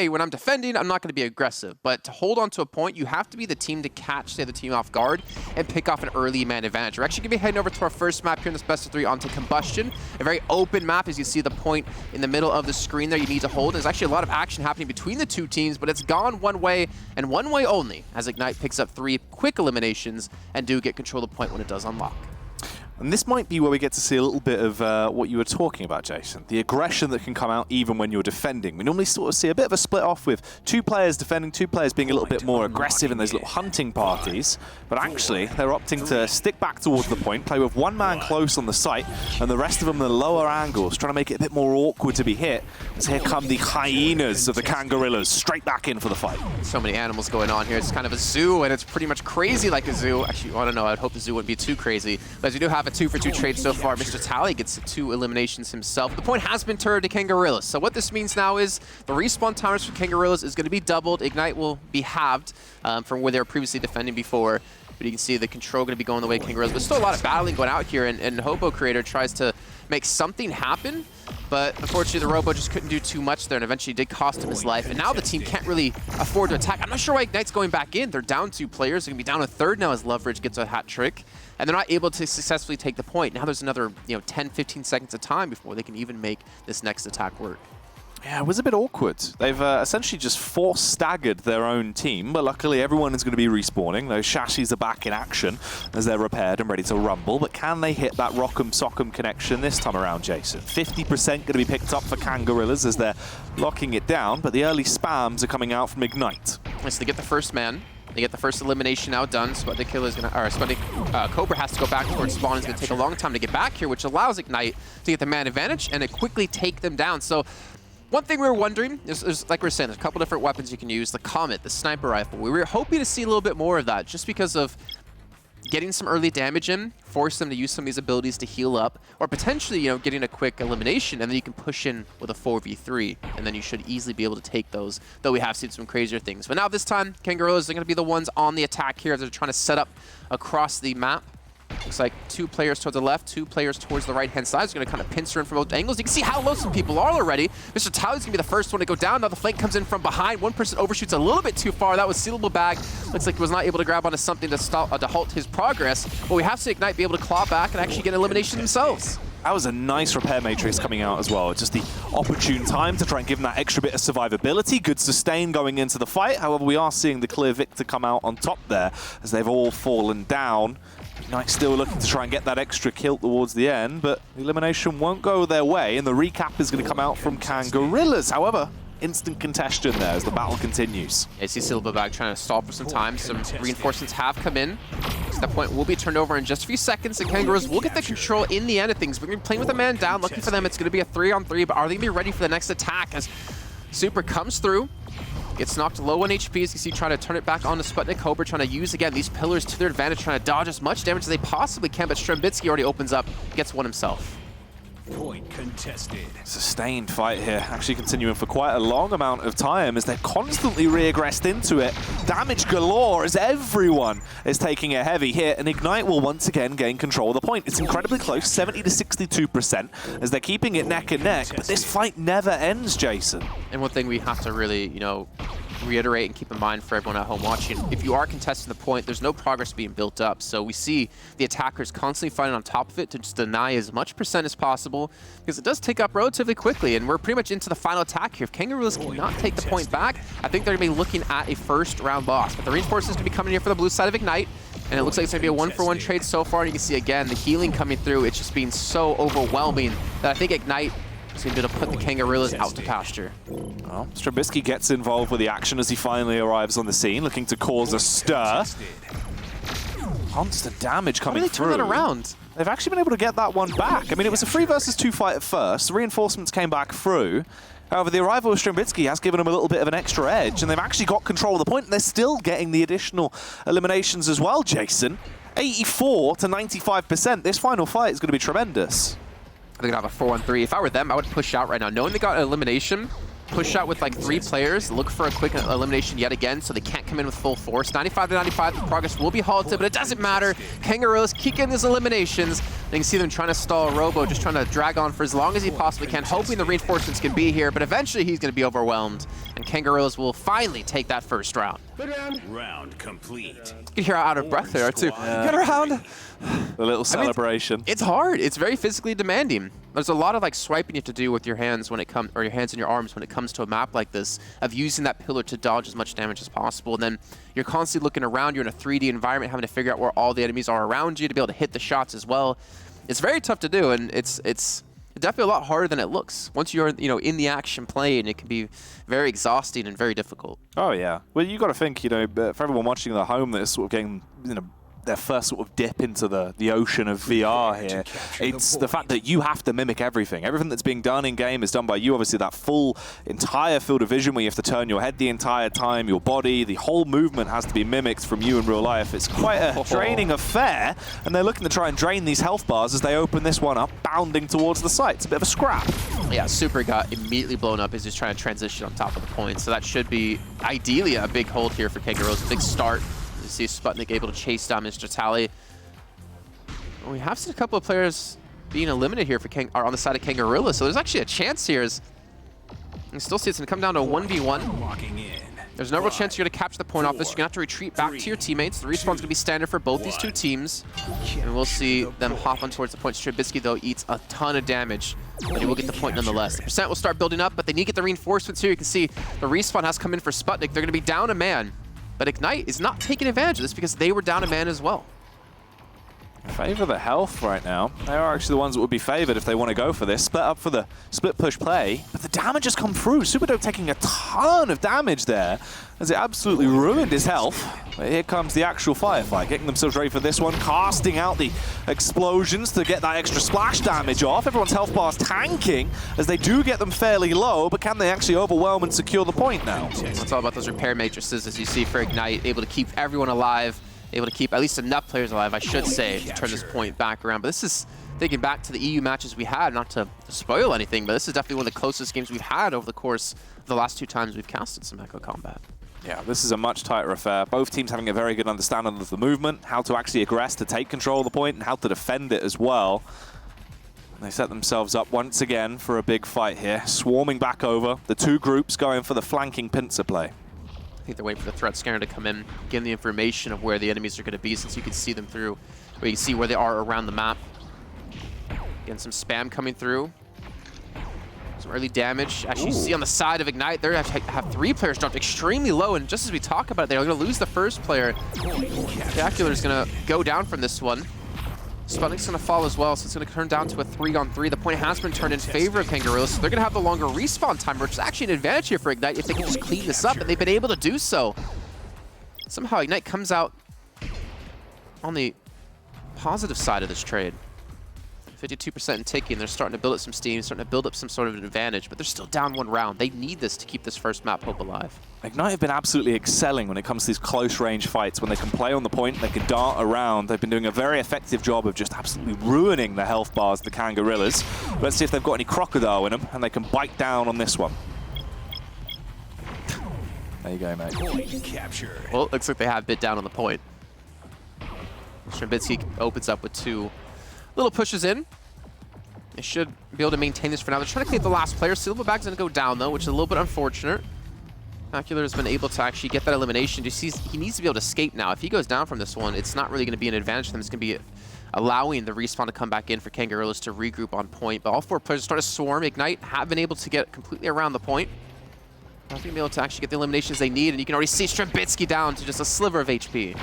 hey, when I'm defending, I'm not going to be aggressive. But to hold on to a point, you have to be the team to catch the other team off guard and pick off an early man advantage. We're actually going to be heading over to our first map here in this best of 3 onto Combustion. A very open map, as you see the point in the middle of the screen there you need to hold. There's actually a lot of action happening between the two teams, but it's gone one way and one way only, as Ignite picks up 3 quick eliminations and do get control of the point when it does unlock. And this might be where we get to see a little bit of what you were talking about, Jason. The aggression that can come out even when you're defending. We normally sort of see a bit of a split off with 2 players defending, 2 players being a little bit more aggressive in those little hunting parties. But actually, they're opting to stick back towards the point, play with 1 man close on the site, and the rest of them in the lower angles, trying to make it a bit more awkward to be hit. As here come the hyenas of the Kangorillaz, straight back in for the fight. So many animals going on here. It's kind of a zoo, and it's pretty much crazy like a zoo. Actually, I don't know. I'd hope the zoo wouldn't be too crazy. But as you do have a 2-for-2 trade so far, Mr. Tally gets 2 eliminations himself. The point has been turned to Kangorillaz. So what this means now is the respawn timers for Kangorillaz is going to be doubled. Ignite will be halved from where they were previously defending before. But you can see the control going to be going the way of Kangorillaz. But still a lot of battling going out here, and Hobo Creator tries to make something happen. But unfortunately, the Robo just couldn't do too much there, and eventually did cost him his life. And now the team can't really afford to attack. I'm not sure why Ignite's going back in. They're down 2 players. They're going to be down a third now as Loveridge gets a hat trick. And they're not able to successfully take the point. Now there's another 10, 15 seconds of time before they can even make this next attack work. Yeah, it was a bit awkward. They've essentially just force staggered their own team, but luckily everyone is going to be respawning. Those chassis are back in action as they're repaired and ready to rumble, but can they hit that Rock'em Sock'em connection this time around, Jason? 50% going to be picked up for Kangorillaz as they're locking it down, but the early spams are coming out from Ignite. Yes, they get the first man. They get the first elimination now done. Sputnik Killer is going to, or Sputnik Cobra has to go back towards spawn. It's going to take a long time to get back here, which allows Ignite to get the man advantage and to quickly take them down. So one thing we were wondering is, like we were saying, there's a couple different weapons you can use. The Comet, the sniper rifle. We were hoping to see a little bit more of that just because of getting some early damage in, force them to use some of these abilities to heal up, or potentially, getting a quick elimination, and then you can push in with a 4v3, and then you should easily be able to take those, though we have seen some crazier things. But now this time, Kangorillaz are going to be the ones on the attack here. They're trying to set up across the map. Looks like 2 players towards the left, 2 players towards the right-hand side. He's going to kind of pincer in from both angles. You can see how low some people are already. Mr. Tyler's going to be the first one to go down. Now the flank comes in from behind. One person overshoots a little bit too far. That was Sealable Bag. Looks like he was not able to grab onto something to stop to halt his progress. But we have to Ignite be able to claw back and actually get an elimination themselves. That was a nice repair matrix coming out as well. Just the opportune time to try and give them that extra bit of survivability. Good sustain going into the fight. However, we are seeing the clear victor come out on top there as they've all fallen down. Ignite still looking to try and get that extra kill towards the end, but the elimination won't go their way, and the recap is going to come out from Kangorillaz. However, instant congestion there as the battle continues. I see Silverbag trying to stall for some time. Some reinforcements have come in. So that point will be turned over in just a few seconds, and Kangorillaz will get the control in the end of things. We're going to be playing with a man down. Lucky for them, it's going to be a 3-on-3, but are they going to be ready for the next attack as Super comes through? Gets knocked low on HP, as you see, trying to turn it back onto Sputnik Cobra, trying to use, again, these pillars to their advantage, trying to dodge as much damage as they possibly can, but Strembitsky already opens up, gets one himself. Point contested. Sustained fight here, actually continuing for quite a long amount of time as they're constantly re-aggressed into it. Damage galore as everyone is taking a heavy hit, and Ignite will once again gain control of the point. It's incredibly close, 70 to 62%, as they're keeping it neck and neck, but this fight never ends, Jason. And one thing we have to really, reiterate and keep in mind for everyone at home watching, if you are contesting the point, there's no progress being built up. So we see the attackers constantly fighting on top of it to just deny as much percent as possible, because it does take up relatively quickly, and we're pretty much into the final attack here. If Kangorillaz cannot take the point back, I think they're going to be looking at a first-round loss. But the reinforcements are going to be coming here for the blue side of Ignite, and it looks like it's going to be a 1-for-1 trade so far, and you can see, again, the healing coming through. It's just being so overwhelming that I think Ignite is going to be able to put the Kangorillaz out to pasture. Well, Strembitsky gets involved with the action as he finally arrives on the scene, looking to cause a stir. Constant damage coming through. How did they turn that around? They've actually been able to get that one back. I mean, it was a 3 versus 2 fight at first. The reinforcements came back through. However, the arrival of Strembitsky has given them a little bit of an extra edge, and they've actually got control of the point, and they're still getting the additional eliminations as well, Jason. 84 to 95%. This final fight is going to be tremendous. They're going to have a 4-on-3. If I were them, I would push out right now. Knowing they got an elimination, push out with like 3 players, look for a quick elimination yet again so they can't come in with full force. 95 to 95, the progress will be halted, but it doesn't matter. Kangorillaz keep getting these eliminations. You can see them trying to stall Robo, just trying to drag on for as long as he possibly can, hoping the reinforcements can be here, but eventually he's going to be overwhelmed. And Kangorillaz will finally take that first round. Round complete. You can hear how out of breath they are too. Good round. A little celebration. It's hard. It's very physically demanding. There's a lot of like swiping you have to do with your hands when it comes, or your hands and your arms when it comes to a map like this, of using that pillar to dodge as much damage as possible. And then you're constantly looking around. You're in a 3D environment, having to figure out where all the enemies are around you to be able to hit the shots as well. It's very tough to do, and it's definitely a lot harder than it looks. Once you're in the action playing, it can be very exhausting and very difficult. Oh yeah. Well, you got to think, for everyone watching at home that's sort of getting, their first sort of dip into the ocean of VR here. It's the fact that you have to mimic everything. Everything that's being done in game is done by you. Obviously, that full entire field of vision where you have to turn your head the entire time, your body, the whole movement has to be mimicked from you in real life. It's quite a draining affair, and they're looking to try and drain these health bars as they open this one up, bounding towards the site. It's a bit of a scrap. Yeah, Super got immediately blown up as he's trying to transition on top of the point. So that should be, ideally, a big hold here for Kangorillaz. A big start. You see Sputnik able to chase down Mr. Tally. We have seen a couple of players being eliminated here for on the side of Kangorillaz, so there's actually a chance here. You can still see it's going to come down to a 1v1. There's no real chance you're going to capture the point off this. You're going to have to retreat back to your teammates. The respawn's going to be standard for both these two teams. And we'll see them hop on towards the point. Strabitsky, though, eats a ton of damage, but he will get the point nonetheless. The percent will start building up, but they need to get the reinforcements here. You can see the respawn has come in for Sputnik. They're going to be down a man. But Ignite is not taking advantage of this because they were down a man as well. Favor the health right now. They are actually the ones that would be favored if they want to go for this. Split up for the split push play. But the damage has come through. Superdope taking a ton of damage there as it absolutely ruined his health. But here comes the actual firefight, getting themselves ready for this one, casting out the explosions to get that extra splash damage off. Everyone's health bars tanking as they do get them fairly low, but can they actually overwhelm and secure the point now? It's all about those repair matrices, as you see for Ignite, able to keep everyone alive, able to keep at least enough players alive, I should say, to turn this point back around. But this is, thinking back to the EU matches we had, not to spoil anything, but this is definitely one of the closest games we've had over the course of the last 2 times we've casted some Echo Combat. Yeah, this is a much tighter affair. Both teams having a very good understanding of the movement, how to actually aggress to take control of the point, and how to defend it as well. And they set themselves up once again for a big fight here, swarming back over. The 2 groups going for the flanking pincer play. I think they're waiting for the threat scanner to come in, give them the information of where the enemies are going to be, since you can see them through, where you can see where they are around the map. Getting some spam coming through. Some early damage. Actually, you see on the side of Ignite, they have 3 players dropped extremely low, and just as we talk about it, they're going to lose the first player. Dracula is going to go down from this one. Sputnik's going to fall as well, so it's going to turn down to a 3-on-3. The point has been turned in favor of Kangorillaz, so they're going to have the longer respawn time, which is actually an advantage here for Ignite if they can just clean this up, and they've been able to do so. Somehow Ignite comes out on the positive side of this trade. 52% in ticking. They're starting to build up some steam, starting to build up some sort of an advantage, but they're still down 1 round. They need this to keep this first map hope alive. Ignite have been absolutely excelling when it comes to these close-range fights. When they can play on the point, they can dart around. They've been doing a very effective job of just absolutely ruining the health bars, the Kangorillaz. Let's see if they've got any crocodile in them, and they can bite down on this one. There you go, mate. Point captured. Well, it looks like they have bit down on the point. Strabitsky opens up with 2 little pushes in. They should be able to maintain this for now. They're trying to clean the last player. Silverback's going to go down, though, which is a little bit unfortunate. Spectacular has been able to actually get that elimination. He needs to be able to escape now. If he goes down from this one, it's not really going to be an advantage for them. It's going to be allowing the respawn to come back in for Kangorillaz to regroup on point. But all 4 players start to swarm. Ignite have been able to get completely around the point. Not going to be able to actually get the eliminations they need, and you can already see Strabitsky down to just a sliver of HP.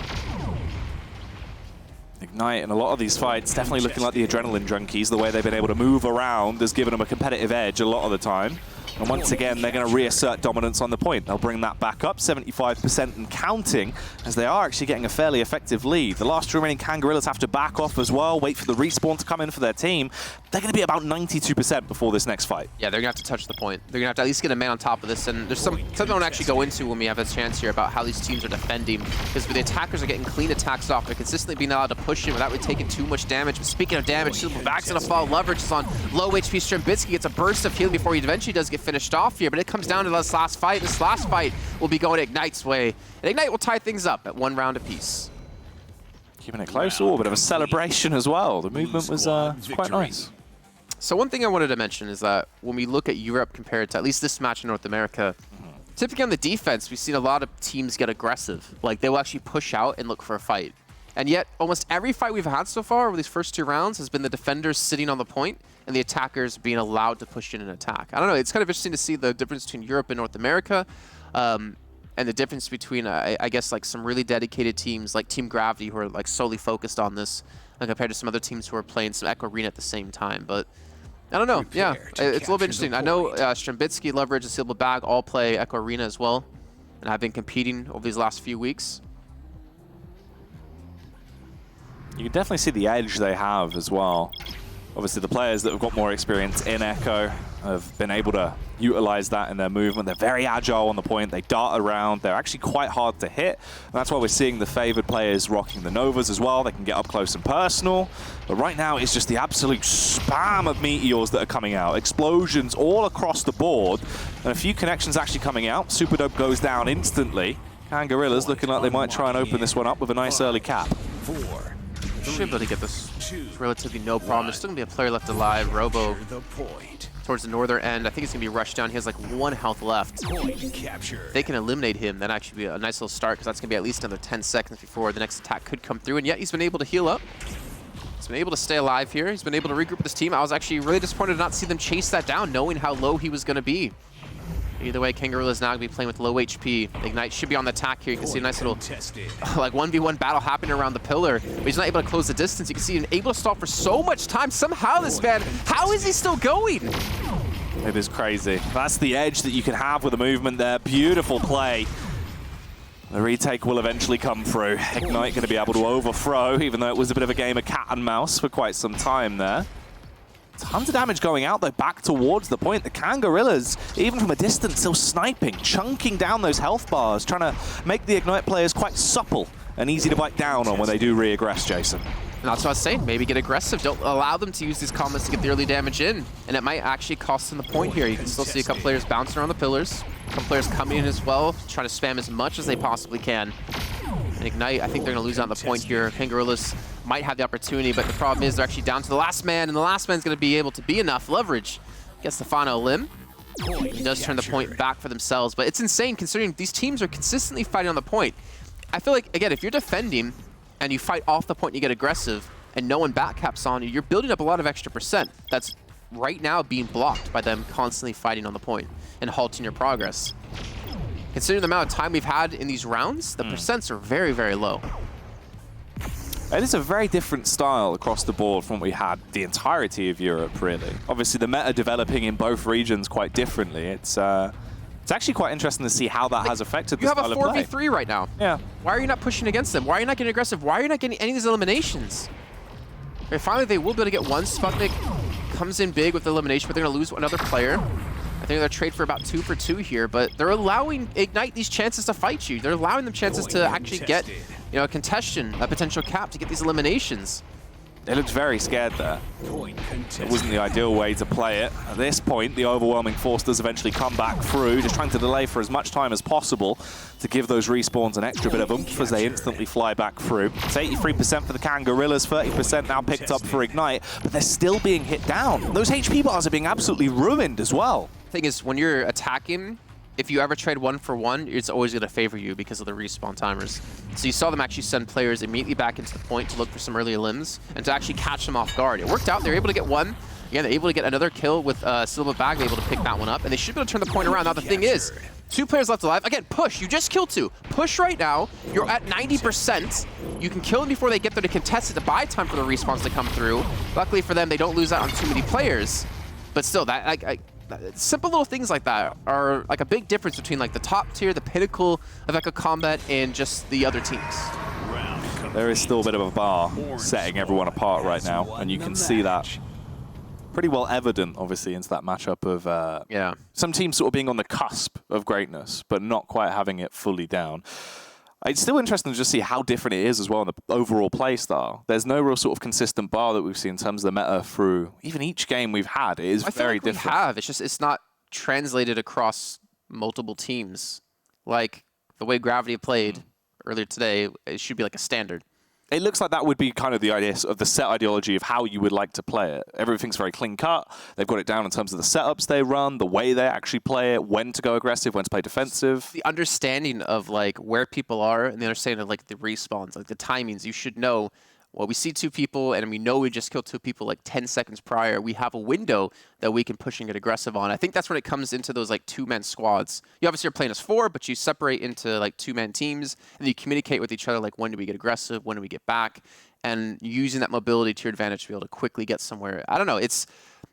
Ignite in a lot of these fights definitely looking like the adrenaline junkies. The way they've been able to move around has given them a competitive edge a lot of the time. And once again, they're going to reassert dominance on the point. They'll bring that back up, 75% and counting, as they are actually getting a fairly effective lead. The last 2 remaining Kangorillaz have to back off as well, wait for the respawn to come in for their team. They're going to be about 92% before this next fight. Yeah, they're going to have to touch the point. They're going to have to at least get a man on top of this. And there's something I want to actually go into when we have a chance here about how these teams are defending. Because the attackers are getting clean attacks off. They're consistently being allowed to push in without really taking too much damage. But speaking of damage, Silverback's going to fall. Leverage is on low HP. Strabitsky gets a burst of healing before he eventually does get finished off here. But it comes down to this last fight. This last fight will be going Ignite's way. And Ignite will tie things up at 1 round apiece. Keeping it close. Oh, a bit of a celebration as well. The movement was quite nice. So one thing I wanted to mention is that when we look at Europe compared to at least this match in North America, typically on the defense, we've seen a lot of teams get aggressive. Like, they will actually push out and look for a fight. And yet, almost every fight we've had so far over these first 2 rounds has been the defenders sitting on the point and the attackers being allowed to push in and attack. I don't know, it's kind of interesting to see the difference between Europe and North America, and the difference between, I guess, like some really dedicated teams like Team Gravity who are like solely focused on this, compared to some other teams who are playing some Echo Arena at the same time. But I don't know, yeah, it's a little bit interesting. I know Strambitsky, Leverage, and Sealable Bag all play Echo Arena as well, and have been competing over these last few weeks. You can definitely see the edge they have as well. Obviously, the players that have got more experience in Echo have been able to utilize that in their movement. They're very agile on the point. They dart around. They're actually quite hard to hit. And that's why we're seeing the favored players rocking the Novas as well. They can get up close and personal. But right now, it's just the absolute spam of meteors that are coming out. Explosions all across the board. And a few connections actually coming out. Superdope goes down instantly. Kangorillaz looking like they might try and open this one up with a nice early cap. 4, Should be able to get this relatively no problem. There's still going to be a player left alive. Robo towards the northern end. I think it's going to be rushed down. He has like 1 health left. If they can eliminate him, that'd actually be a nice little start, because that's going to be at least another 10 seconds before the next attack could come through. And yet he's been able to heal up. He's been able to stay alive here. He's been able to regroup with his team. I was actually really disappointed to not see them chase that down, knowing how low he was going to be. Either way, Kangorillaz is now going to be playing with low HP. Ignite should be on the attack here. You can see a nice little like 1v1 battle happening around the pillar. But he's not able to close the distance. You can see him able to stall for so much time. Somehow this man, how is he still going? It is crazy. That's the edge that you can have with the movement there. Beautiful play. The retake will eventually come through. Ignite going to be able to overthrow, even though it was a bit of a game of cat and mouse for quite some time there. Tons of damage going out, though, back towards the point. The Kangorillaz, even from a distance, still sniping, chunking down those health bars, trying to make the Ignite players quite supple and easy to bite down on when they do re-aggress, Jason. And that's what I was saying. Maybe get aggressive. Don't allow them to use these combos to get the early damage in. And it might actually cost them the point here. You can still see a couple players bouncing around the pillars. A couple players coming in as well, trying to spam as much as they possibly can. And Ignite, I think they're going to lose on the point here. Kangorillaz might have the opportunity, but the problem is they're actually down to the last man, and the last man's going to be able to be enough. Leverage gets the final limb. He does turn the point back for themselves, but it's insane considering these teams are consistently fighting on the point. I feel like, again, if you're defending and you fight off the point and you get aggressive and no one backcaps on you, you're building up a lot of extra percent that's right now being blocked by them constantly fighting on the point and halting your progress. Considering the amount of time we've had in these rounds, the percents are very, very low. It is a very different style across the board from what we had the entirety of Europe, really. Obviously, the meta developing in both regions quite differently. It's actually quite interesting to see how that has affected the style of play. You have a 4v3 right now. Yeah. Why are you not pushing against them? Why are you not getting aggressive? Why are you not getting any of these eliminations? Okay, finally, they will be able to get one. Sputnik comes in big with the elimination, but they're going to lose another player. I think they'll trade for about 2 for 2 here, but they're allowing Ignite these chances to fight you. They're allowing them chances to actually get, you know, a contestation, a potential cap to get these eliminations. They looked very scared there. It wasn't the ideal way to play it. At this point, the overwhelming force does eventually come back through, just trying to delay for as much time as possible to give those respawns an extra bit of oomph as they instantly fly back through. It's 83% for the Kangorillaz, 30% now picked up for Ignite, but they're still being hit down. Those HP bars are being absolutely ruined as well. Thing is, when you're attacking, if you ever trade 1 for 1, it's always going to favor you because of the respawn timers. So you saw them actually send players immediately back into the point to look for some early limbs and to actually catch them off guard. It worked out. They were able to get one. Again, they're able to get another kill with Silva Bag. They're able to pick that one up, and they should be able to turn the point around. Now, the thing is, 2 players left alive. Again, push. You just killed 2. Push right now. You're at 90%. You can kill them before they get there to contest it to buy time for the respawns to come through. Luckily for them, they don't lose out on too many players. But still, that simple little things like that are like a big difference between like the top tier, the pinnacle of Echo Combat, and just the other teams. There is still a bit of a bar setting everyone apart right now, and you can see that pretty well evident, obviously, into that matchup of some teams sort of being on the cusp of greatness, but not quite having it fully down. It's still interesting to just see how different it is as well in the overall play style. There's no real sort of consistent bar that we've seen in terms of the meta through even each game we've had. It is very different. We have. It's just it's not translated across multiple teams. Like the way Gravity played earlier today, it should be like a standard. It looks like that would be kind of the idea of the set ideology of how you would like to play it. Everything's very clean cut. They've got it down in terms of the setups they run, the way they actually play it, when to go aggressive, when to play defensive. The understanding of like where people are and the understanding of like the respawns, like the timings. You should know, well, we see 2 people and we know we just killed 2 people like 10 seconds prior. We have a window that we can push and get aggressive on. I think that's when it comes into those like 2-man squads. You obviously are playing as 4, but you separate into like 2-man teams and you communicate with each other like when do we get aggressive, when do we get back, and using that mobility to your advantage to be able to quickly get somewhere. I don't know.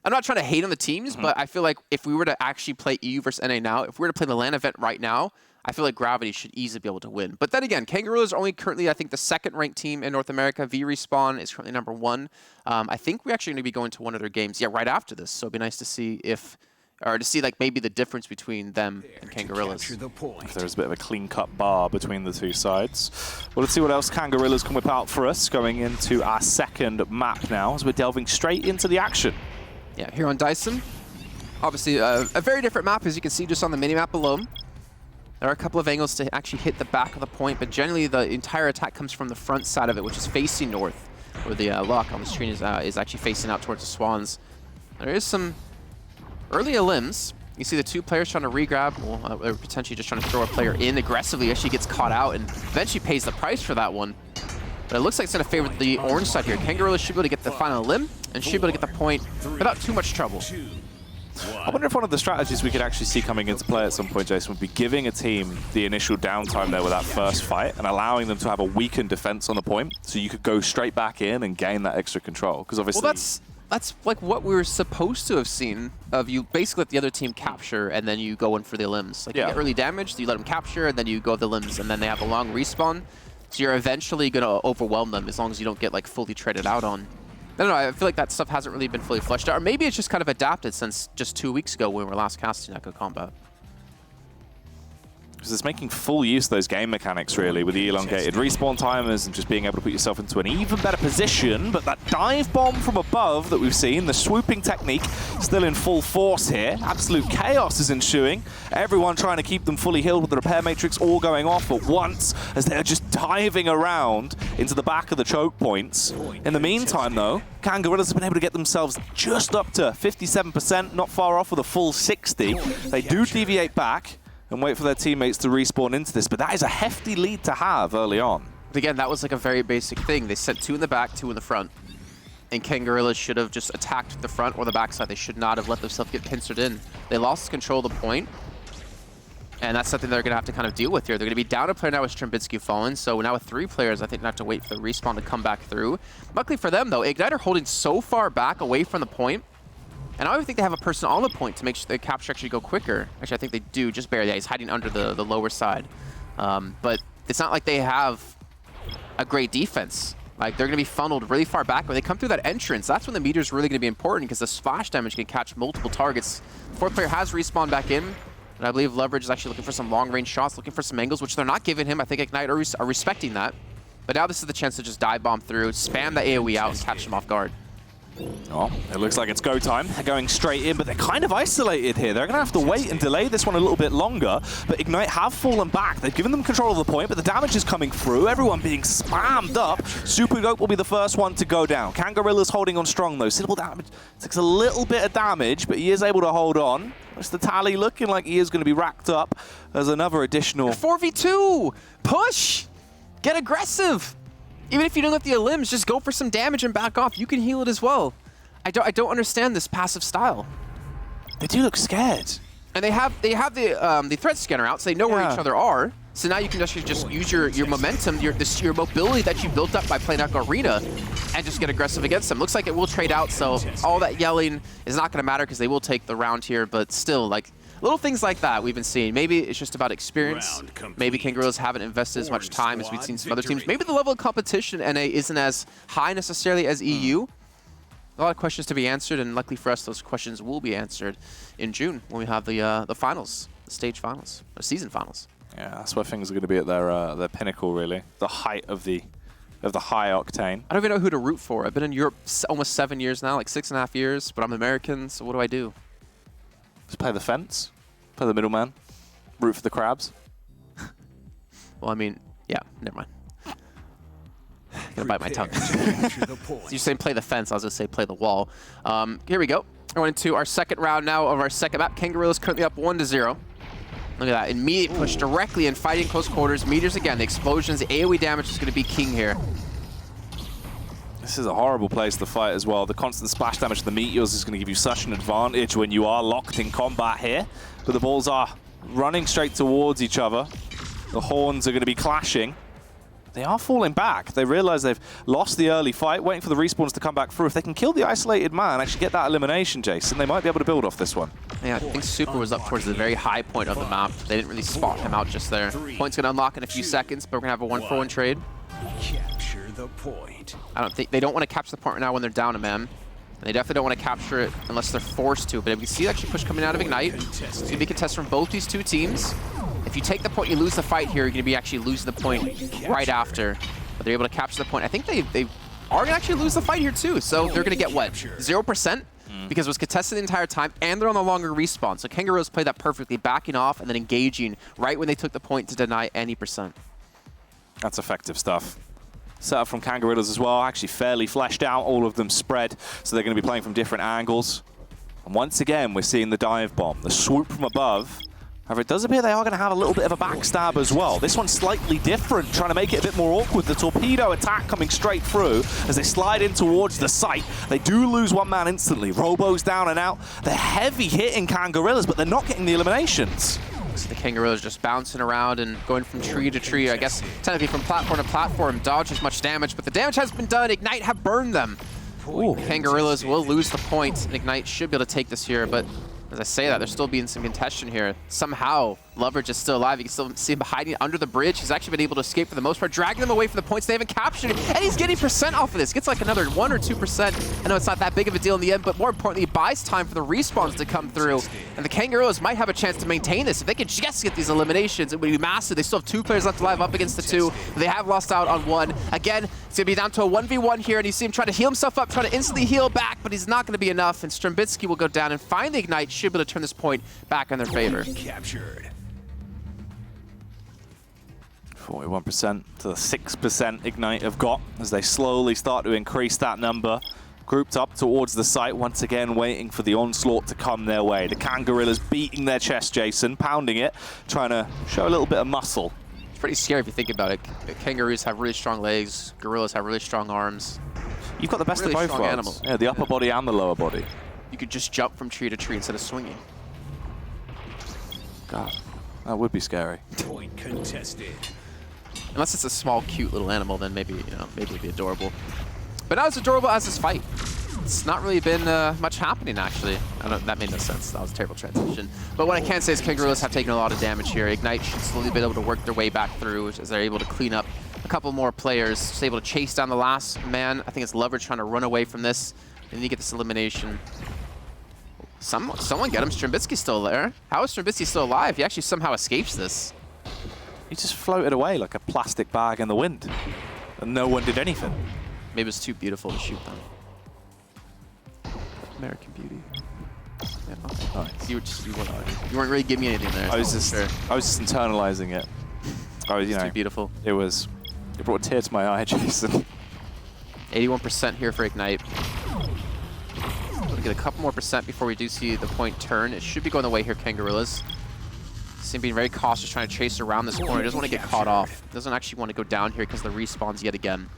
I'm not trying to hate on the teams, but I feel like if we were to actually play EU versus NA now, if we were to play the LAN event right now, I feel like Gravity should easily be able to win. But then again, Kangorillaz are only currently, I think, the 2nd ranked team in North America. V-Respawn is currently number 1. I think we're actually going to be going to one of their games, right after this. So it'd be nice to see like maybe the difference between them and Kangorillaz. If there's a bit of a clean-cut bar between the 2 sides. Well, let's see what else Kangorillaz can whip out for us going into our 2nd map now as we're delving straight into the action. Yeah, here on Dyson. Obviously, a very different map, as you can see just on the mini-map alone. There are a couple of angles to actually hit the back of the point, but generally the entire attack comes from the front side of it, which is facing north, where the lock on the screen is actually facing out towards the Swans. There is some early limbs. You see the 2 players trying to re-grab, or potentially just trying to throw a player in aggressively as she gets caught out and eventually pays the price for that one. But it looks like it's going to favor the orange side here. Kangorillaz should be able to get the final limb and should be able to get the point without too much trouble. I wonder if one of the strategies we could actually see coming into play at some point, Jason, would be giving a team the initial downtime there with that first fight and allowing them to have a weakened defense on the point, so you could go straight back in and gain that extra control. Because obviously, well, that's like what we were supposed to have seen of you basically let the other team capture and then you go in for the limbs. Like you get early damage, you let them capture, and then you go the limbs, and then they have a long respawn. So you're eventually going to overwhelm them as long as you don't get like fully traded out on. I don't know, I feel like that stuff hasn't really been fully fleshed out. Or maybe it's just kind of adapted since just 2 weeks ago when we were last casting Echo Combat. Because it's making full use of those game mechanics, really, with the elongated respawn timers and just being able to put yourself into an even better position. But that dive bomb from above that we've seen, the swooping technique, still in full force here. Absolute chaos is ensuing. Everyone trying to keep them fully healed with the repair matrix all going off at once as they're just diving around into the back of the choke points. In the meantime, though, Kangorillaz have been able to get themselves just up to 57%, not far off with a full 60. They do deviate back and wait for their teammates to respawn into this, but that is a hefty lead to have early on. But again, that was like a very basic thing. They sent 2 in the back, 2 in the front. And Kangorillaz should have just attacked the front or the backside. They should not have let themselves get pincered in. They lost control of the point. And that's something they're going to have to kind of deal with here. They're going to be down a player now with Strambitsky fallen. So now with 3 players, I think they have to wait for the respawn to come back through. Luckily for them, though, Ignite are holding so far back away from the point. And I don't even think they have a person on the point to make sure the capture actually go quicker. Actually, I think they do, just barely. Yeah, he's hiding under the lower side. But it's not like they have a great defense. Like, they're going to be funneled really far back. When they come through that entrance, that's when the meter's really going to be important because the splash damage can catch multiple targets. The 4th player has respawned back in. And I believe Leverage is actually looking for some long-range shots, looking for some angles, which they're not giving him. I think Ignite are respecting that. But now this is the chance to just dive bomb through, spam the AoE out, and catch them off guard. Oh, it looks like it's go time. They're going straight in, but they're kind of isolated here. They're going to have to wait and delay this one a little bit longer, but Ignite have fallen back. They've given them control of the point, but the damage is coming through. Everyone being spammed up. Super Goat will be the first one to go down. Kangorillaz holding on strong, though. Syllable damage takes a little bit of damage, but he is able to hold on. It's the tally looking like he is going to be racked up as another additional... 4v2! Push! Get aggressive! Even if you don't get the limbs, just go for some damage and back off. You can heal it as well. I don't understand this passive style. They do look scared. And they have the threat scanner out, so they know where each other are. So now you can actually just use your momentum, your mobility that you built up by playing Echo Arena, and just get aggressive against them. Looks like it will trade out, so all that yelling is not going to matter because they will take the round here. But still, like little things like that we've been seeing. Maybe it's just about experience. Maybe Kangorillaz haven't invested as much time as we've seen some other teams. Maybe the level of competition in NA isn't as high necessarily as EU. A lot of questions to be answered, and luckily for us, those questions will be answered in June when we have the finals, the stage finals, the season finals. Yeah, that's where things are going to be at their pinnacle, really. The height of the high octane. I don't even know who to root for. I've been in Europe almost 7 years now, like 6.5 years, but I'm American, so what do I do? Just play the fence, play the middleman, root for the crabs. Well, I mean, yeah, never mind. gonna bite my tongue. Capture the point. You're saying play the fence, I was gonna say play the wall. Here we go. We're going into our second round now of our second map. Kangorillaz currently up 1-0. Look at that, immediate push directly in, fighting close quarters. Meteors again, the explosions, the AoE damage is gonna be king here. This is a horrible place to fight as well. The constant splash damage of the meteors is going to give you such an advantage when you are locked in combat here. But the balls are running straight towards each other. The horns are going to be clashing. They are falling back. They realize they've lost the early fight, waiting for the respawns to come back through. If they can kill the isolated man, actually get that elimination, Jason, they might be able to build off this one. Yeah, I think Super was up towards the very high point of the map. They didn't really spot him out just there. Point's going to unlock in a few seconds, but we're going to have a 1-for-1 trade. Capture the point. I don't think they don't want to capture the point right now when they're down a man. And they definitely don't want to capture it unless they're forced to. But if we see actually push coming out of Ignite, it's going to be contested from both these two teams. If you take the point, you lose the fight here. You're going to be actually losing the point right after. But they're able to capture the point. I think they are going to actually lose the fight here too. So they're going to get what? 0%? Because it was contested the entire time, and they're on the longer respawn. So Kangorillaz played that perfectly, backing off and then engaging right when they took the point to deny any percent. That's effective stuff. Setup from Kangorillaz as well, actually fairly fleshed out, all of them spread, so they're going to be playing from different angles. And once again, we're seeing the dive bomb, the swoop from above. However, it does appear they are going to have a little bit of a backstab as well. This one's slightly different, trying to make it a bit more awkward. The torpedo attack coming straight through as they slide in towards the site. They do lose one man instantly. Robo's down and out. They're heavy hitting Kangorillaz, but they're not getting the eliminations. So the Kangorillaz just bouncing around and going from tree to tree. I guess technically from platform to platform. Dodge as much damage, but the damage has been done. Ignite have burned them. Ooh, Kangorillaz will lose the point, and Ignite should be able to take this here, but as I say that, there's still being some contention here. Somehow, Loveridge is still alive. You can still see him hiding under the bridge. He's actually been able to escape for the most part, dragging them away from the points they haven't captured. And he's getting percent off of this. Gets like another 1 or 2%. I know it's not that big of a deal in the end, but more importantly, it buys time for the respawns to come through. And the Kangorillaz might have a chance to maintain this. If they could just get these eliminations, it would be massive. They still have 2 players left alive up against the 2. They have lost out on 1. Again, it's going to be down to a 1v1 here, and you see him try to heal himself up, try to instantly heal back, but he's not going to be enough. And Strambitsky will go down and find the Ignite. Should be able to turn this point back in their favor. Captured. 41% to the 6% Ignite have got as they slowly start to increase that number. Grouped up towards the site, once again waiting for the onslaught to come their way. The Kangorillaz beating their chest, Jason, pounding it, trying to show a little bit of muscle. It's pretty scary if you think about it. Kangaroos have really strong legs, gorillas have really strong arms. You've got the best Really of both strong worlds. animals. Yeah, the upper body and the lower body. You could just jump from tree to tree instead of swinging. God, that would be scary. Point contested. Unless it's a small, cute little animal, then maybe, you know, maybe it'd be adorable. But not as adorable as this fight. It's not really been much happening, actually. I don't, that made no sense. That was a terrible transition. But what I can say is Kangorillaz have taken a lot of damage here. Ignite should slowly be able to work their way back through as they're able to clean up a couple more players. Just able to chase down the last man. I think it's Loveridge trying to run away from this. They need to get this elimination. Someone get him. Strambitsky's still there. How is Strambitsky still alive? He actually somehow escapes this. He just floated away like a plastic bag in the wind. And no one did anything. Maybe it's too beautiful to shoot them. American Beauty. Yeah, okay. Nice. You weren't really giving me anything there. I was just internalizing it. I was, you know, too beautiful. It brought a tear to my eye, Jason. 81% here for Ignite. We'll get a couple more percent before we do see the point turn. It should be going the way here, Kangorillaz. Seem being very cautious, trying to chase around this corner. He doesn't want to get caught off. Doesn't actually want to go down here because the respawns yet again.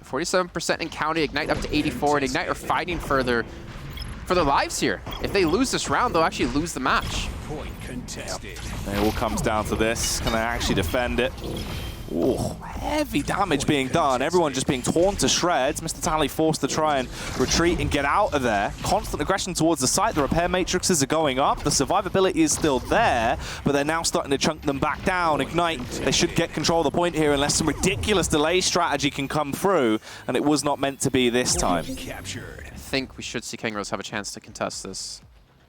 47% in county, Ignite up to 84, and Ignite are fighting for their lives here. If they lose this round, they'll actually lose the match. Point contested. It all comes down to this. Can they actually defend it? Ooh, heavy damage being done. Everyone just being torn to shreds. Mr. Tally forced to try and retreat and get out of there. Constant aggression towards the site. The repair matrices are going up. The survivability is still there, but they're now starting to chunk them back down. Ignite, they should get control of the point here unless some ridiculous delay strategy can come through, and it was not meant to be this time. Captured. I think we should see Kangorillaz have a chance to contest this.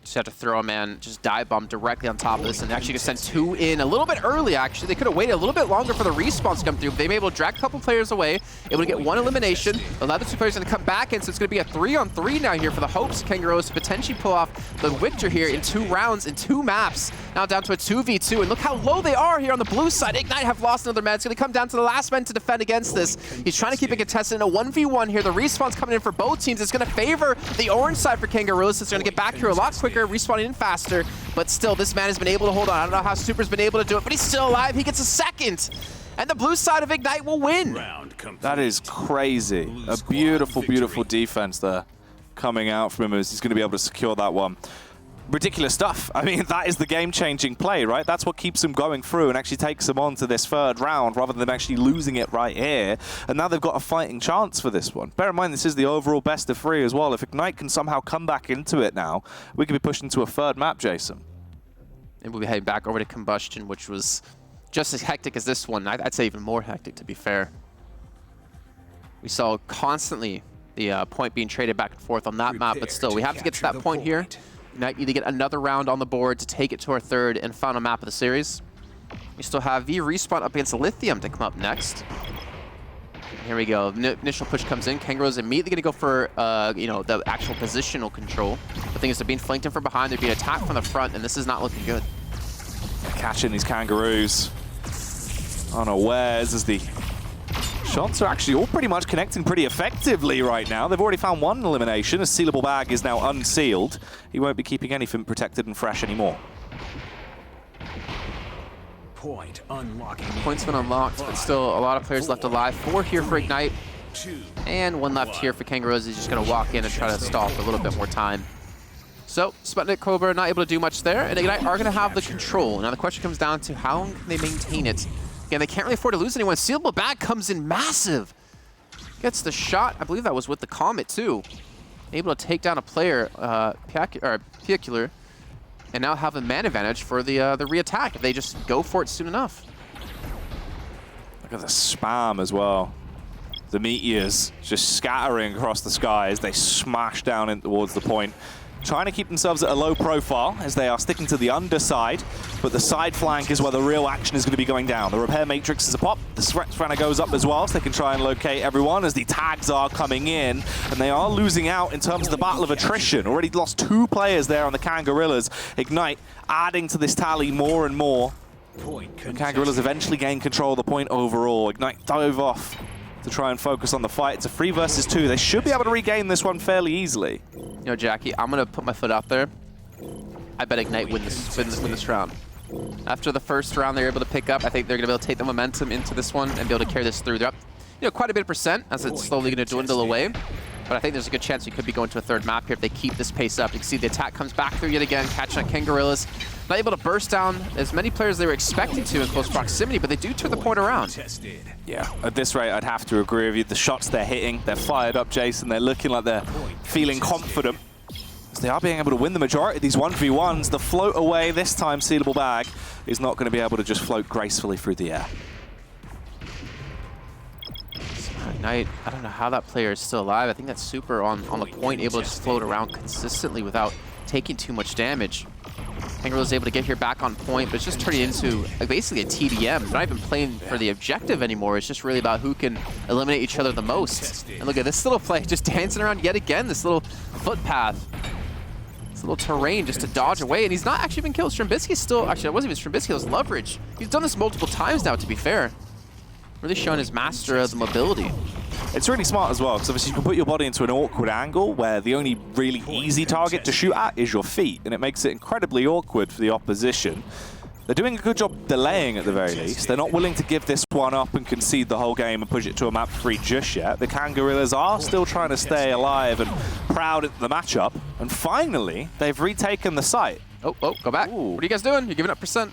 Just have to throw a man, just dive bomb directly on top of this, and actually just send 2 in a little bit early, actually. They could have waited a little bit longer for the respawns to come through, but they were able to drag a couple players away, able to get 1 elimination. The other 2 players are going to come back in, so it's going to be a 3-on-3 now here for the hopes of Kangorillaz to potentially pull off the victor here in 2 rounds, in 2 maps. Now down to a 2v2, and look how low they are here on the blue side. Ignite have lost another man. It's going to come down to the last man to defend against this. He's trying to keep it contested in a 1v1 here. The respawn's coming in for both teams. It's going to favor the orange side for Kangorillaz. It's going to get back here a lot quicker, respawning in faster. But still, this man has been able to hold on. I don't know how Super's been able to do it, but he's still alive. He gets a second. And the blue side of Ignite will win. That is crazy. A beautiful, beautiful defense there coming out from him as he's going to be able to secure that one. Ridiculous stuff. I mean, that is the game-changing play, right? That's what keeps them going through and actually takes them on to this 3rd round rather than actually losing it right here. And now they've got a fighting chance for this one. Bear in mind, this is the overall best of 3 as well. If Ignite can somehow come back into it now, we could be pushing to a 3rd map, Jason. And we'll be heading back over to Combustion, which was just as hectic as this one. I'd say even more hectic, to be fair. We saw constantly the point being traded back and forth on that map, but still, we have to get to that point here. Ignite need to get another round on the board to take it to our 3rd and final map of the series. We still have V Respawn up against Lithium to come up next. Here we go. Initial push comes in. Kangorillaz immediately going to go for, you know, the actual positional control. The thing is, they're being flanked in from behind. They're being attacked from the front, and this is not looking good. Catching these Kangaroos unawares as the shots are actually all pretty much connecting pretty effectively right now. They've already found 1 elimination. A sealable bag is now unsealed. He won't be keeping anything protected and fresh anymore. Point unlocking. Points been unlocked, but still a lot of players left alive. 4 here for Ignite, and 1 left here for Kangorillaz. He's just going to walk in and try to stall for a little bit more time. So, Sputnik, Cobra not able to do much there, and Ignite are going to have the control. Now the question comes down to how long can they maintain it? Again, they can't really afford to lose anyone. Sealable bag comes in massive. Gets the shot. I believe that was with the Comet, too. Able to take down a player, Piacular, and now have a man advantage for the re-attack if they just go for it soon enough. Look at the spam as well. The meteors just scattering across the sky as they smash down in towards the point. Trying to keep themselves at a low profile as they are sticking to the underside, but the side flank is where the real action is going to be going down. The repair matrix is a pop, the threat spanner goes up as well, so they can try and locate everyone as the tags are coming in, and they are losing out in terms of the battle of attrition. Already lost 2 players there on the Kangorillaz. Ignite adding to this tally more and more. And Kangorillaz eventually gain control of the point overall. Ignite dove off to try and focus on the fight. It's a 3 versus 2. They should be able to regain this one fairly easily. You know, Jackie, I'm going to put my foot out there. I bet Ignite win this round. After the first round they're able to pick up, I think they're going to be able to take the momentum into this one and be able to carry this through. They're up, you know, quite a bit of percent as it's slowly going to dwindle away. But I think there's a good chance we could be going to a 3rd map here if they keep this pace up. You can see the attack comes back through yet again, catching on Kangorillaz. Not able to burst down as many players as they were expecting to in close proximity, but they do turn the point around. Yeah, at this rate, I'd have to agree with you. The shots they're hitting, they're fired up, Jason. They're looking like they're feeling confident. As they are being able to win the majority of these 1v1s. The float away, this time sealable bag, is not going to be able to just float gracefully through the air. Ignite, I don't know how that player is still alive. I think that's Super on the point, able to just float around consistently without taking too much damage. Kangorillaz is able to get here back on point, but it's just turning into basically a TDM. They're not even playing for the objective anymore. It's just really about who can eliminate each other the most. And look at this little play, just dancing around yet again, this little footpath. This little terrain just to dodge away, and he's not actually been killed. Strambisky's still, actually, it wasn't even Strambisky, it was Loveridge. He's done this multiple times now, to be fair. Really showing his master of the mobility. It's really smart as well, because obviously you can put your body into an awkward angle where the only really easy target to shoot at is your feet, and it makes it incredibly awkward for the opposition. They're doing a good job delaying at the very least. They're not willing to give this one up and concede the whole game and push it to a map 3 just yet. The Kangorillaz are still trying to stay alive and proud at the matchup, and finally, they've retaken the site. Oh, go back. Ooh. What are you guys doing? You're giving up percent.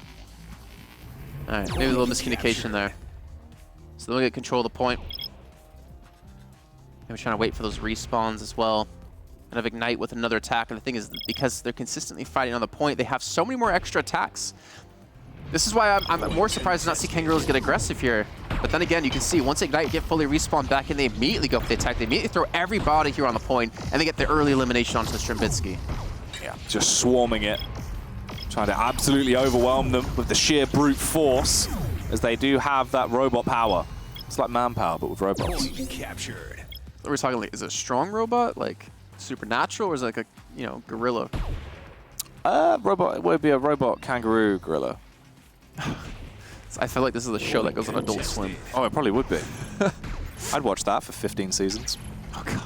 All right, maybe a little miscommunication there. So they'll get control of the point. And we're trying to wait for those respawns as well. Kind of Ignite with another attack. And the thing is, because they're consistently fighting on the point, they have so many more extra attacks. This is why I'm more surprised to not see Kangorillaz get aggressive here. But then again, you can see once Ignite get fully respawned back in, they immediately go for the attack. They immediately throw everybody here on the point, and they get the early elimination onto Strambitsky. Yeah, just swarming it. Trying to absolutely overwhelm them with the sheer brute force, as they do have that robot power. It's like manpower, but with robots. Point captured. We're talking like, is it a strong robot, like supernatural, or is it like a, you know, gorilla? Robot, it would be a robot kangaroo gorilla. I feel like this is a show that goes on Adult Swim. Oh, it probably would be. I'd watch that for 15 seasons. Oh, God.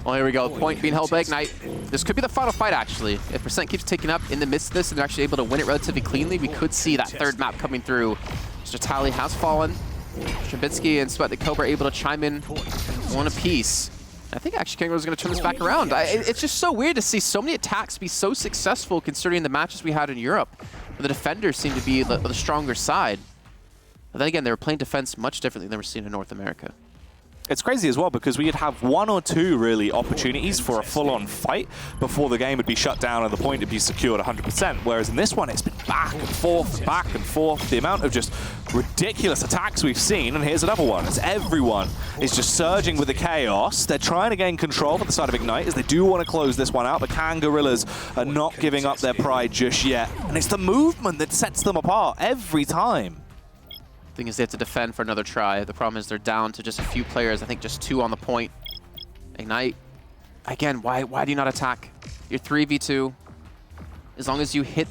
Well, here we go. Point being held by Ignite. This could be the final fight, actually. If Percent keeps taking up in the midst of this and they're actually able to win it relatively cleanly, we could see that third map coming through. Mr. Tally has fallen. Stravinsky and Sweat the Cobra are able to chime in one apiece. I think actually Kangorillaz is going to turn this back around. It's just so weird to see so many attacks be so successful considering the matches we had in Europe, where the defenders seem to be the stronger side. But then again, they were playing defense much differently than we're seeing in North America. It's crazy as well because we'd have one or two really opportunities for a full-on fight before the game would be shut down and the point would be secured 100%. Whereas in this one, it's been back and forth, back and forth. The amount of just ridiculous attacks we've seen, and here's another one, as everyone is just surging with the chaos. They're trying to gain control from the side of Ignite as they do want to close this one out, but Kangorillaz are not giving up their pride just yet. And it's the movement that sets them apart every time. Thing is, they have to defend for another try. The problem is they're down to just a few players. I think just 2 on the point. Ignite. Again, why do you not attack? You're 3v2. As long as you hit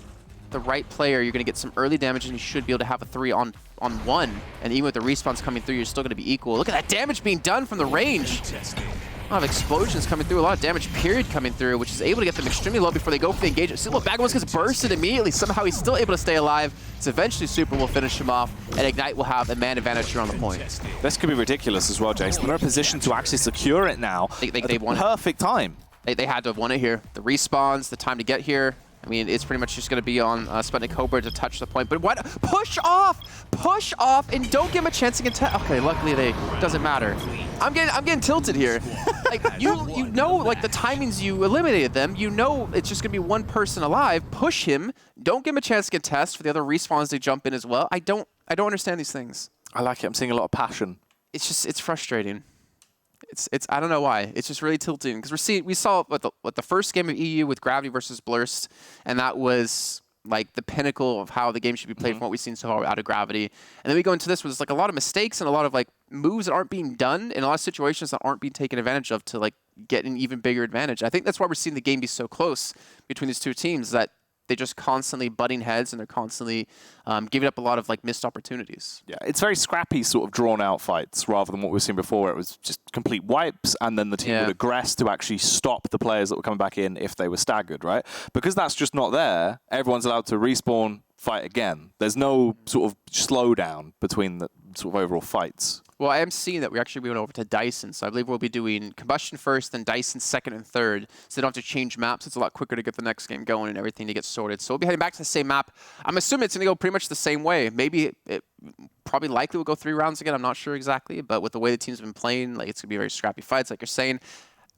the right player, you're going to get some early damage, and you should be able to have a 3 on 1. And even with the respawns coming through, you're still going to be equal. Look at that damage being done from the range. A lot of explosions coming through, a lot of damage period coming through, which is able to get them extremely low before they go for the engagement. See, look, Bagwans gets bursted immediately. Somehow he's still able to stay alive. So eventually Super will finish him off, and Ignite will have a man advantage here on the point. This could be ridiculous as well, Jason. They're in a position to actually secure it now. They won perfect time. They had to have won it here. The respawns, the time to get here. I mean, it's pretty much just going to be on Sputnik Cobra to touch the point. But what? Push off! Push off, and don't give him a chance to contest. Okay, luckily doesn't matter. I'm getting tilted here. Like you know, like the timings you eliminated them. You know it's just going to be one person alive. Push him. Don't give him a chance to contest for the other respawns to jump in as well. I don't understand these things. I like it. I'm seeing a lot of passion. It's frustrating. It's I don't know why. It's just really tilting because we saw what the first game of EU with Gravity versus Blurst, and that was like the pinnacle of how the game should be played from what we've seen so far out of Gravity. And then we go into this with like a lot of mistakes and a lot of like moves that aren't being done in a lot of situations that aren't being taken advantage of to like get an even bigger advantage. I think that's why we're seeing the game be so close between these two teams, that they're just constantly butting heads and they're constantly giving up a lot of like missed opportunities. Yeah, it's very scrappy, sort of drawn out fights rather than what we've seen before, where it was just complete wipes and then the team would aggress to actually stop the players that were coming back in if they were staggered, right? Because that's just not there, everyone's allowed to respawn, fight again. There's no sort of slowdown between the sort of overall fights. Well, I am seeing that we're actually moving over to Dyson, so I believe we'll be doing Combustion first, then Dyson second and third, so they don't have to change maps. It's a lot quicker to get the next game going and everything to get sorted. So we'll be heading back to the same map. I'm assuming it's going to go pretty much the same way. Maybe it probably likely will go 3 rounds again. I'm not sure exactly, but with the way the team's been playing, like it's going to be very scrappy fights, like you're saying.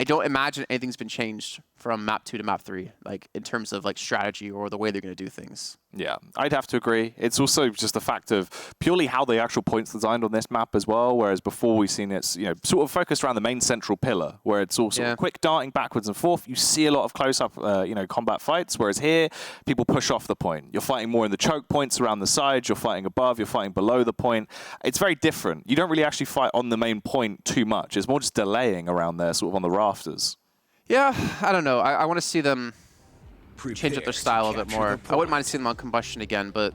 I don't imagine anything's been changed from map 2 to map 3, like in terms of like strategy or the way they're going to do things. Yeah, I'd have to agree. It's also just a fact of purely how the actual points designed on this map as well, whereas before we've seen it's, you know, sort of focused around the main central pillar, where it's all sort of quick darting backwards and forth. You see a lot of close-up, you know, combat fights, whereas here, people push off the point. You're fighting more in the choke points around the sides, you're fighting above, you're fighting below the point. It's very different. You don't really actually fight on the main point too much. It's more just delaying around there, sort of on the rafters. Yeah, I don't know. I want to see them change up their style a bit more. I wouldn't mind seeing them on Combustion again, but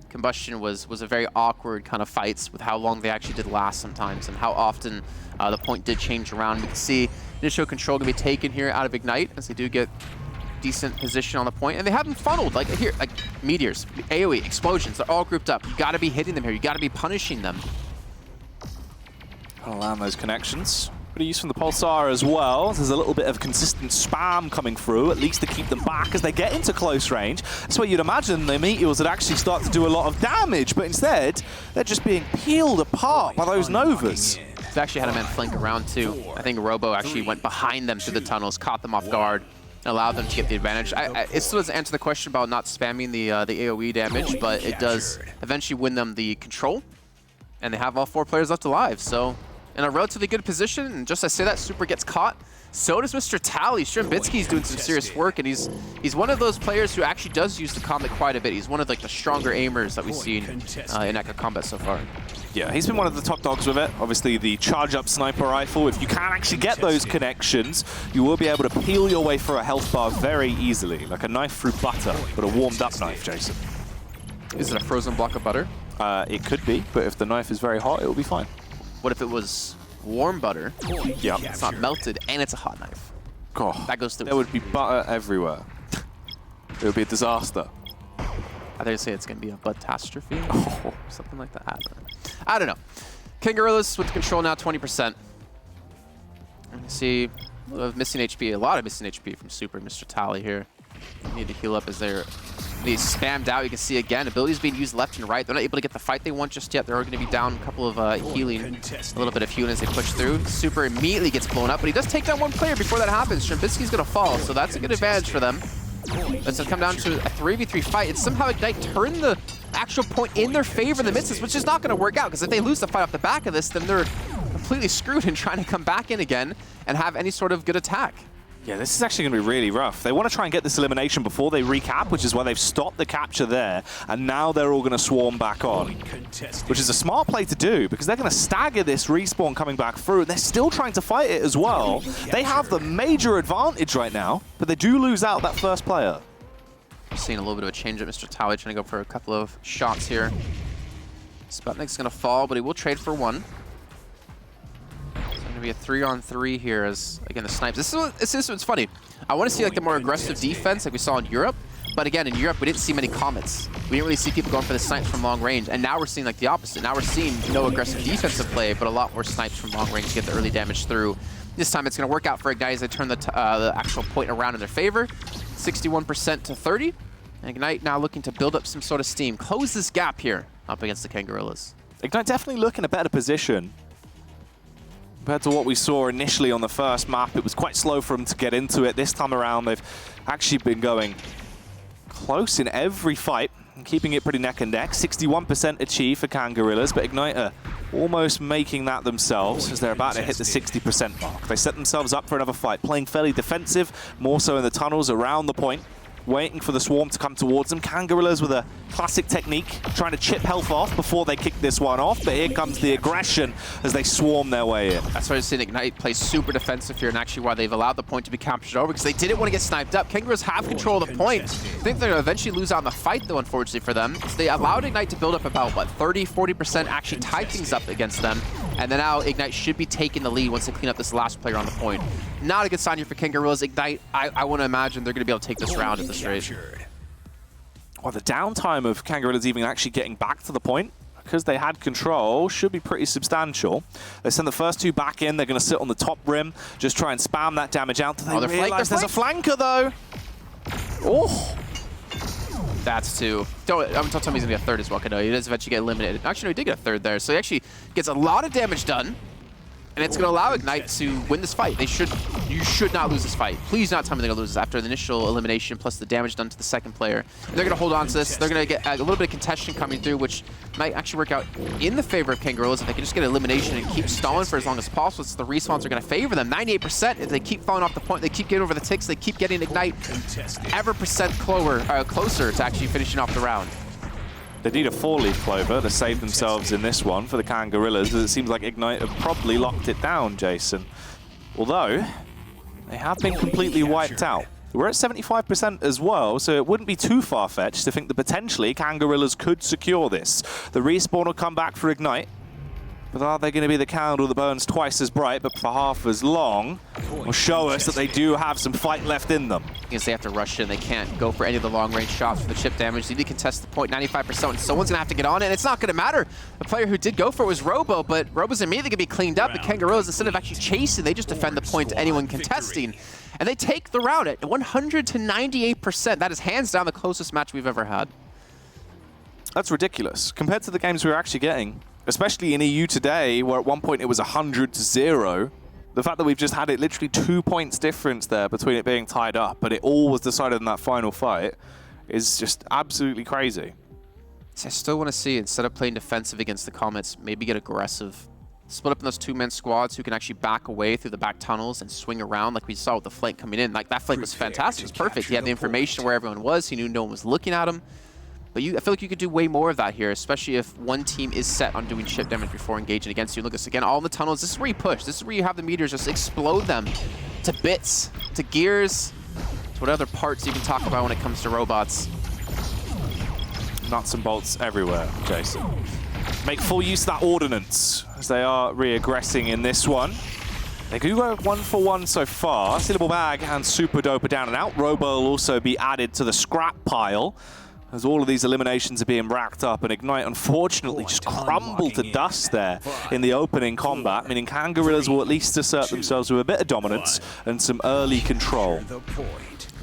Combustion was a very awkward kind of fights with how long they actually did last sometimes and how often the point did change around. We can see initial control going to be taken here out of Ignite as they do get decent position on the point, and they have them funneled like here, like meteors, AoE, explosions. They're all grouped up. You got to be hitting them here. You got to be punishing them. I'll land those connections. Bit of use from the Pulsar as well. There's a little bit of consistent spam coming through, at least to keep them back as they get into close range. That's where you'd imagine the meteors would actually start to do a lot of damage, but instead, they're just being peeled apart by those Novas. They've actually had a man flank around too. I think Robo actually went behind them through the tunnels, caught them off guard, and allowed them to get the advantage. It still doesn't answer the question about not spamming the AoE damage, but it does eventually win them the control, and they have all 4 players left alive, so in a relatively good position, and just as I say that, Super gets caught. So does Mr. Tally. Strambitsky's doing some serious work, and he's one of those players who actually does use the Comet quite a bit. He's one of like the stronger aimers that we've seen in Echo Combat so far. Yeah, he's been one of the top dogs with it. Obviously, the charge-up sniper rifle, if you can actually get those connections, you will be able to peel your way through a health bar very easily, like a knife through butter, but a warmed-up knife, Jason. Is it a frozen block of butter? It could be, but if the knife is very hot, it will be fine. What if it was warm butter? Yeah. It's not melted, and it's a hot knife. God, That goes through. there would be butter everywhere. It would be a disaster. I think say it's going to be a catastrophe. Oh, something like that. I don't know. Kangorillaz with control now, 20%. And you see a lot of missing HP, a lot of missing HP from Super and Mr. Tally here. Need to heal up as they're spammed out. You can see again, abilities being used left and right. They're not able to get the fight they want just yet. They're going to be down a couple of healing, a little bit of healing as they push through. Super immediately gets blown up, but he does take down one player before that happens. Strambitsky's going to fall, so that's a good advantage for them. It's going to come down to a 3v3 fight. It's somehow Ignite turned the actual point in their favor in the midst, which is not going to work out, because if they lose the fight off the back of this, then they're completely screwed in trying to come back in again and have any sort of good attack. Yeah, this is actually going to be really rough. They want to try and get this elimination before they recap, which is why they've stopped the capture there, and now they're all going to swarm back on, which is a smart play to do, because they're going to stagger this respawn coming back through, and they're still trying to fight it as well. They have the major advantage right now, but they do lose out that first player. Seeing a little bit of a change at Mr. Tally, trying to go for a couple of shots here. Sputnik's going to fall, but he will trade for one. Going to be a 3-on-3 here as, again, the snipes. This is what's funny. I want to see like the more aggressive defense like we saw in Europe, but again, in Europe, we didn't see many comets. We didn't really see people going for the snipes from long range, and now we're seeing like the opposite. Now we're seeing no aggressive defensive play, but a lot more snipes from long range to get the early damage through. This time it's going to work out for Ignite as they turn the actual point around in their favor. 61% to 30. And Ignite now looking to build up some sort of steam. Close this gap here up against the Kangorillaz. Ignite definitely look in a better position compared to what we saw initially on the first map. It was quite slow for them to get into it. This time around, they've actually been going close in every fight and keeping it pretty neck and neck. 61% achieved for Kangorillaz, but Ignite are almost making that themselves as they're about to hit the 60% mark. They set themselves up for another fight, playing fairly defensive, more so in the tunnels around the point, waiting for the swarm to come towards them. Kangorillaz with a classic technique, trying to chip health off before they kick this one off, but here comes the aggression as they swarm their way in. That's why I've seen Ignite play super defensive here, and actually why they've allowed the point to be captured over, because they didn't want to get sniped up. Kangorillaz have control of the point. I think they're going to eventually lose out in the fight, though, unfortunately for them. So they allowed Ignite to build up about, what, 30-40%, actually tied things up against them. And then now Ignite should be taking the lead once they clean up this last player on the point. Not a good sign here for Kangorillaz. Ignite, I want to imagine they're going to be able to take this round at this rate. Well, the downtime of Kangorillaz even actually getting back to the point, because they had control, should be pretty substantial. They send the first two back in. They're going to sit on the top rim, just try and spam that damage out. They realize there's a flanker, though. Oh! That's two. Don't tell me he's going to get a third as well, Kano. He does eventually get eliminated. Actually, no, he did get a third there. So he actually gets a lot of damage done. And it's going to allow Ignite to win this fight. You should not lose this fight. Please not tell me they're going to lose this after the initial elimination plus the damage done to the second player. And they're going to hold on to this. They're going to get a little bit of contention coming through, which might actually work out in the favor of Kangorillaz if they can just get elimination and keep stalling for as long as possible. So the respawns are going to favor them. 98% if they keep falling off the point. They keep getting over the ticks. They keep getting Ignite ever percent closer to actually finishing off the round. They need a 4-leaf clover to save themselves in this one for the Kangorillaz, as it seems like Ignite have probably locked it down, Jason. Although, they have been completely wiped out. We're at 75% as well, so it wouldn't be too far-fetched to think that potentially Kangorillaz could secure this. The respawn will come back for Ignite, but are they going to be the candle that burns twice as bright but for half as long? Will show us that they do have some fight left in them. Because they have to rush in. They can't go for any of the long-range shots for the chip damage. They need to contest the point 95%, and someone's going to have to get on it, and it's not going to matter. The player who did go for it was Robo, but Robo's immediately going to be cleaned up. The Kangorillaz, instead of actually chasing, they just defend the point to anyone contesting. And they take the round at 100 to 98%. That is hands down the closest match we've ever had. That's ridiculous. Compared to the games we were actually getting, especially in EU today, where at one point it was 100 to 0. The fact that we've just had it literally 2 points difference there between it being tied up, but it all was decided in that final fight, is just absolutely crazy. I still want to see, instead of playing defensive against the Comets, maybe get aggressive. split up in those two-man squads who can actually back away through the back tunnels and swing around like we saw with the flank coming in. Like, that flank was fantastic. It was perfect. He had the information where everyone was. He knew no one was looking at him. But I feel like you could do way more of that here, especially if one team is set on doing ship damage before engaging against you. Look at this again, all in the tunnels. This is where you push. This is where you have the meteors just explode them to bits, to gears, to what other parts you can talk about when it comes to robots. Nuts and bolts everywhere, Jason. Make full use of that ordnance as they are re-aggressing in this one. They do go 1-for-1 so far. Sealable Bag and Super Dope are down and out. Robo will also be added to the scrap pile as all of these eliminations are being racked up, and Ignite unfortunately just crumbled to dust there in the opening combat, meaning Kangorillaz will at least assert themselves with a bit of dominance and some early control.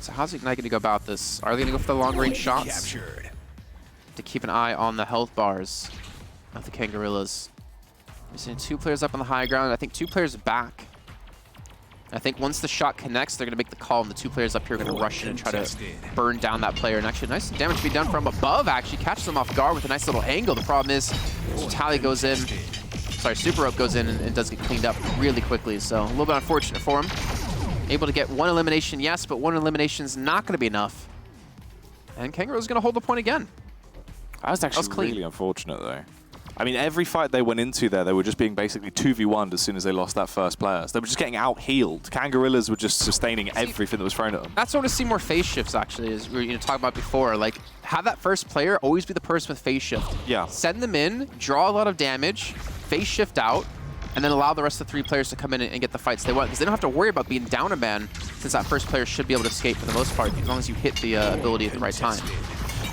So how's Ignite going to go about this? Are they going to go for the long-range shots? To keep an eye on the health bars of the Kangorillaz. We're seeing 2 players up on the high ground. I think 2 players back. I think once the shot connects, they're going to make the call, and the 2 players up here are going to rush in and try to burn down that player. And actually, nice damage to be done from above, actually. Catches them off guard with a nice little angle. The problem is, Tally goes in. Sorry, Super Rope goes in and does get cleaned up really quickly. So a little bit unfortunate for him. Able to get 1 elimination, yes, but 1 elimination is not going to be enough. And Kangorillaz is going to hold the point again. That was actually really unfortunate, though. I mean, every fight they went into there, they were just being basically 2v1'd as soon as they lost that first player. So they were just getting out-healed. Kangorillaz were just sustaining everything that was thrown at them. That's what I want to see more phase shifts, actually, as we were talking about before. Like, have that first player always be the person with phase shift. Yeah. Send them in, draw a lot of damage, phase shift out, and then allow the rest of the 3 players to come in and get the fights they want. Because they don't have to worry about being down a man, since that first player should be able to escape for the most part, as long as you hit the ability at the right time.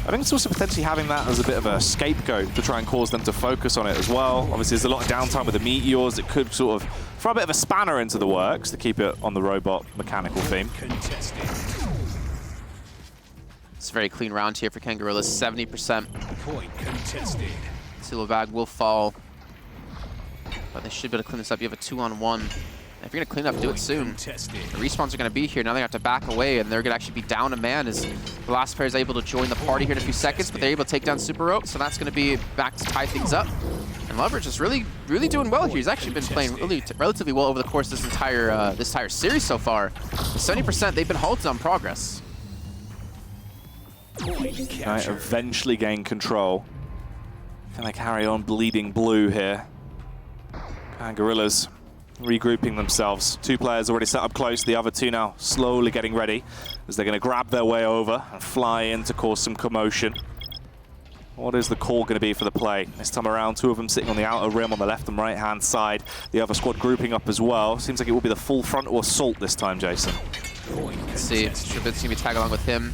I think it's also potentially having that as a bit of a scapegoat to try and cause them to focus on it as well. Obviously, there's a lot of downtime with the meteors. It could sort of throw a bit of a spanner into the works to keep it on the robot mechanical theme. It's a very clean round here for Kangorillaz, 70%. Sealable Bag will fall, but they should be able to clean this up. You have a 2-on-1. If you're going to clean up, do it soon. The respawns are going to be here. Now they have to back away, and they're going to actually be down a man as the last player is able to join the party here in a few seconds, but they're able to take down Super Rope, so that's going to be back to tie things up. And Leverage is really doing well here. He's actually been playing relatively well over the course of this entire series so far. 70%, they've been halted on progress. Right, eventually gain control. Can they carry on bleeding blue here? Kangorillaz regrouping themselves. 2 players already set up close, the other 2 now slowly getting ready as they're going to grab their way over and fly in to cause some commotion. What is the call going to be for the play? This time around, 2 of them sitting on the outer rim on the left and right hand side. The other squad grouping up as well. Seems like it will be the full frontal assault this time, Jason. Let's see, Strabit's going to be tagging along with him.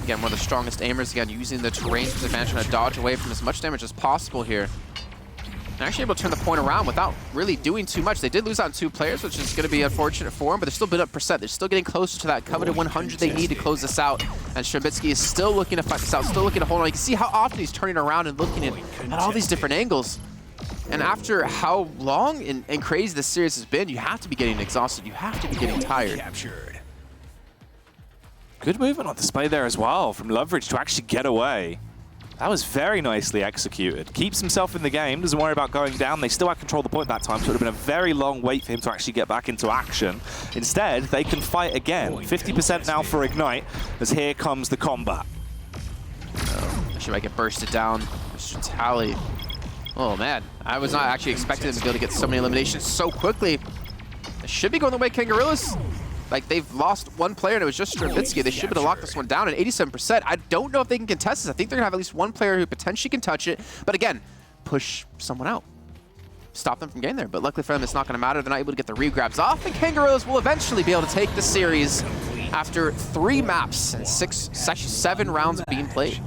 Again, one of the strongest aimers, again, using the terrain to his advantage, trying to dodge away from as much damage as possible here. And actually able to turn the point around without really doing too much. They did lose out on 2 players, which is going to be unfortunate for them, but they're still bit up percent. They're still getting closer to that coveted 100 they need to close this out. And Strabitsky is still looking to fight this out, still looking to hold on. You can see how often he's turning around and looking at all these different angles. And after how long and crazy this series has been, you have to be getting exhausted. You have to be getting tired. Good movement on display there as well from Leverage to actually get away. That was very nicely executed. Keeps himself in the game, doesn't worry about going down. They still had control of the point that time, so it would have been a very long wait for him to actually get back into action. Instead, they can fight again. 50% now for Ignite, as here comes the combat. Should I get bursted down? Mr. Tally. Oh man, I was not actually expecting them to be able to get so many eliminations so quickly. It should be going the way of Kangorillaz. Like, they've lost 1 player, and it was just Strabitsky. They should be able to lock this one down at 87%. I don't know if they can contest this. I think they're going to have at least 1 player who potentially can touch it. But again, push someone out. Stop them from getting there. But luckily for them, it's not going to matter. They're not able to get the regrabs off, and Kangorillaz will eventually be able to take the series after 3 maps and 7 rounds being played.